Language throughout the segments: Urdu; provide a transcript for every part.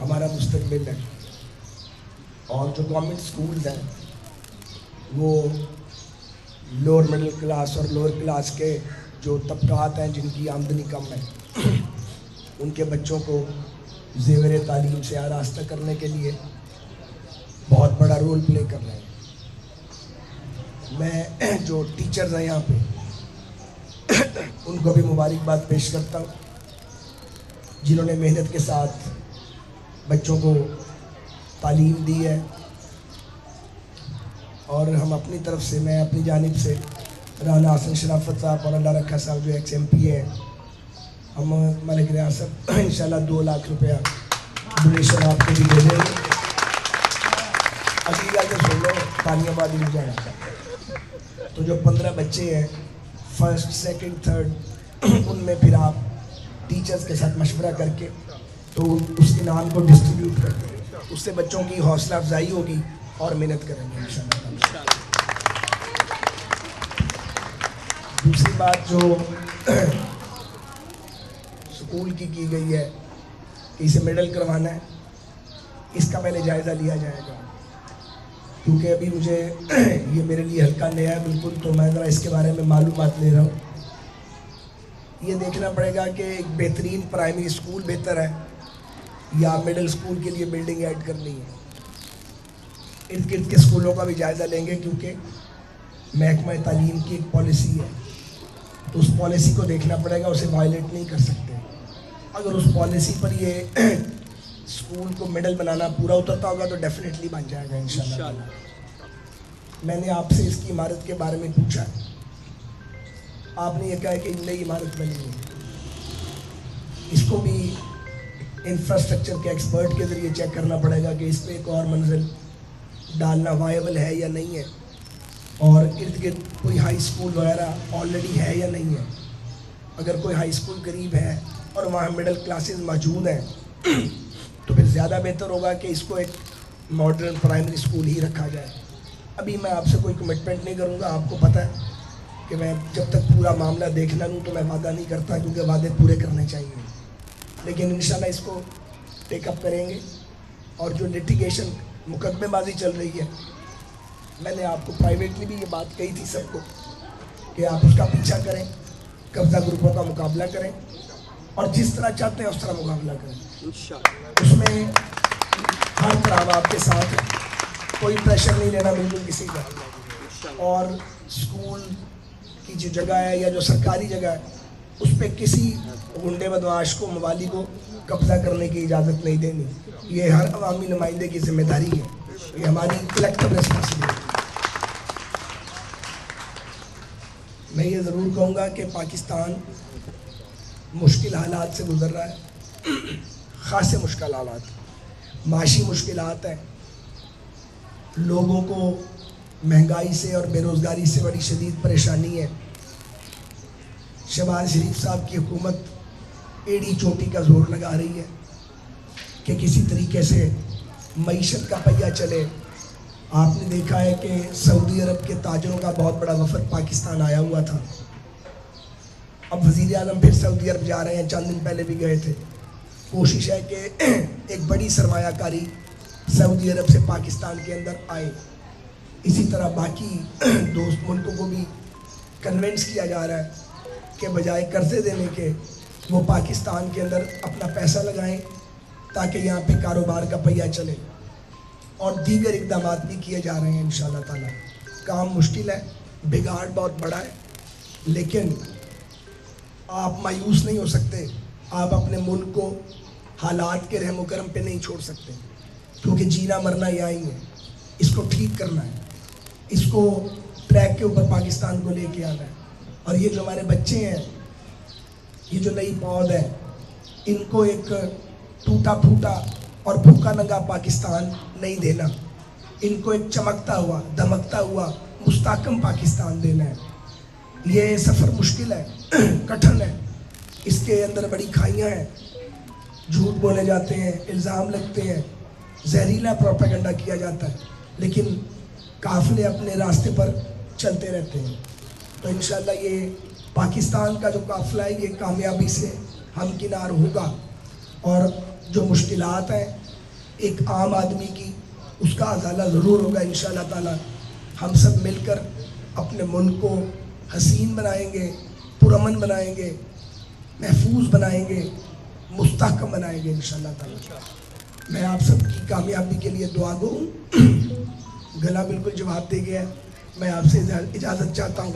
ہمارا مستقبل ہے. اور جو گورنمنٹ سکولز ہیں وہ لوور مڈل کلاس اور لوور کلاس کے جو طبقات ہیں جن کی آمدنی کم ہے ان کے بچوں کو زیور تعلیم سے آراستہ کرنے کے لیے بہت بڑا رول پلے کر رہے ہیں. میں جو ٹیچرز ہیں یہاں پہ ان کو بھی مبارکباد پیش کرتا ہوں جنہوں نے محنت کے ساتھ بچوں کو تعلیم دی ہے. اور ہم اپنی طرف سے میں اپنی جانب سے رانا حسن شرافت صاحب اور اللہ رکھا صاحب جو ایکس MP ہیں ہم ملک ریاست انشاءاللہ 2 لاکھ روپیہ ڈونیشن آپ کو بھی دے دیں گے. اگلی گل تو سن لو تانیہ بادی ہو جائے گا. تو جو 15 بچے ہیں فرسٹ سیکنڈ تھرڈ ان میں پھر آپ ٹیچرز کے ساتھ مشورہ کر کے تو اس انعام کو ڈسٹریبیوٹ کر دیں. اس سے بچوں کی حوصلہ افزائی ہوگی اور محنت کریں گے انشاءاللہ. دوسری بات جو سکول کی گئی ہے کہ اسے میڈل کروانا ہے, اس کا پہلے جائزہ لیا جائے گا کیونکہ ابھی مجھے یہ میرے لیے ہلکا نیا ہے بالکل, تو میں ذرا اس کے بارے میں معلومات لے رہا ہوں. یہ دیکھنا پڑے گا کہ ایک بہترین پرائمری اسکول بہتر ہے یا مڈل اسکول کے لیے بلڈنگ ایڈ کرنی ہے. ارد گرد کے اسکولوں کا بھی جائزہ لیں گے کیونکہ محکمہ تعلیم کی ایک پالیسی ہے, تو اس پالیسی کو دیکھنا پڑے گا, اسے وائلیٹ نہیں کر سکتے. اگر اس پالیسی پر یہ اسکول کو میڈل بنانا پورا اترتا ہوگا تو ڈیفینیٹلی بن جائے گا انشاءاللہ. میں نے آپ سے اس کی عمارت کے بارے میں پوچھا, آپ نے یہ کہا کہ نئی عمارت بنی ہے. اس کو بھی انفراسٹرکچر کے ایکسپرٹ کے ذریعے چیک کرنا پڑے گا کہ اس پہ ایک اور منزل ڈالنا وائبل ہے یا نہیں ہے, اور ارد گرد کوئی ہائی اسکول وغیرہ آلریڈی ہے یا نہیں ہے. اگر کوئی ہائی اسکول قریب ہے اور وہاں مڈل کلاسز موجود ہیں تو پھر زیادہ بہتر ہوگا کہ اس کو ایک ماڈرن پرائمری اسکول ہی رکھا جائے. ابھی میں آپ سے کوئی کمٹمنٹ نہیں کروں گا, آپ کو پتہ ہے کہ میں جب تک پورا معاملہ دیکھنا لوں تو میں وعدہ نہیں کرتا کیونکہ وعدے پورے کرنے چاہیے. لیکن انشاءاللہ اس کو ٹیک اپ کریں گے. اور جو لٹیگیشن مقدمے بازی چل رہی ہے, میں نے آپ کو پرائیویٹلی بھی یہ بات کہی تھی سب کو کہ آپ اس کا پیچھا کریں, قبضہ گروپوں کا مقابلہ کریں اور جس طرح چاہتے ہیں اس طرح مقابلہ کریں. اس میں ہر طرح آپ کے ساتھ کوئی پریشر نہیں لینا بالکل کسی کا. اور اسکول کی جو جگہ ہے یا جو سرکاری جگہ ہے اس پہ کسی غنڈے بدمعاش کو موالی کو قبضہ کرنے کی اجازت نہیں دینی. یہ ہر عوامی نمائندے کی ذمہ داری ہے, یہ ہماری کلیکٹیو ریسپانسبلٹی ہے. میں یہ ضرور کہوں گا کہ پاکستان مشکل حالات سے گزر رہا ہے, خاصے مشکل حالات, معاشی مشکلات ہیں, لوگوں کو مہنگائی سے اور بے روزگاری سے بڑی شدید پریشانی ہے. شہباز شریف صاحب کی حکومت ایڑی چوٹی کا زور لگا رہی ہے کہ کسی طریقے سے معیشت کا پہیہ چلے. آپ نے دیکھا ہے کہ سعودی عرب کے تاجروں کا بہت بڑا وفد پاکستان آیا ہوا تھا. اب وزیر اعظم پھر سعودی عرب جا رہے ہیں, چند دن پہلے بھی گئے تھے. کوشش ہے کہ ایک بڑی سرمایہ کاری سعودی عرب سے پاکستان کے اندر آئے. اسی طرح باقی دوست ملکوں کو بھی کنونس کیا جا رہا ہے کہ بجائے قرضے دینے کے وہ پاکستان کے اندر اپنا پیسہ لگائیں تاکہ یہاں پہ کاروبار کا پہیہ چلے. اور دیگر اقدامات بھی کیے جا رہے ہیں انشاءاللہ تعالیٰ. کام مشکل ہے, بگاڑ بہت بڑا ہے, لیکن آپ مایوس نہیں ہو سکتے. آپ اپنے ملک کو حالات کے رحم و کرم پہ نہیں چھوڑ سکتے کیونکہ جینا مرنا یہاں ہی ہے. اس کو ٹھیک کرنا ہے, اس کو ٹریک کے اوپر پاکستان کو لے کے آنا ہے. اور یہ جو ہمارے بچے ہیں, یہ جو نئی پود ہے, ان کو ایک ٹوٹا پھوٹا اور بھوکا ننگا پاکستان نہیں دینا. ان کو ایک چمکتا ہوا دمکتا ہوا مستحکم پاکستان دینا ہے. یہ سفر مشکل ہے, کٹھن ہے, اس کے اندر بڑی کھائیاں ہیں, جھوٹ بولے جاتے ہیں, الزام لگتے ہیں, زہریلا پروپیگنڈا کیا جاتا ہے, لیکن قافلے اپنے راستے پر چلتے رہتے ہیں. تو انشاءاللہ یہ پاکستان کا جو قافلہ ہے یہ کامیابی سے ہمکنار ہوگا. اور جو مشکلات ہیں ایک عام آدمی کی اس کا ازالہ ضرور ہوگا انشاءاللہ تعالی. ہم سب مل کر اپنے ملک کو حسین بنائیں گے, پرامن بنائیں گے, محفوظ بنائیں گے, مستحکم بنائیں گے انشاءاللہ تعالی. میں آپ سب کی کامیابی کے لیے دعا گو ہوں. گلا بالکل جواب دے گیا. میں آپ سے اجازت چاہتا ہوں.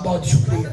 بہت شکریہ.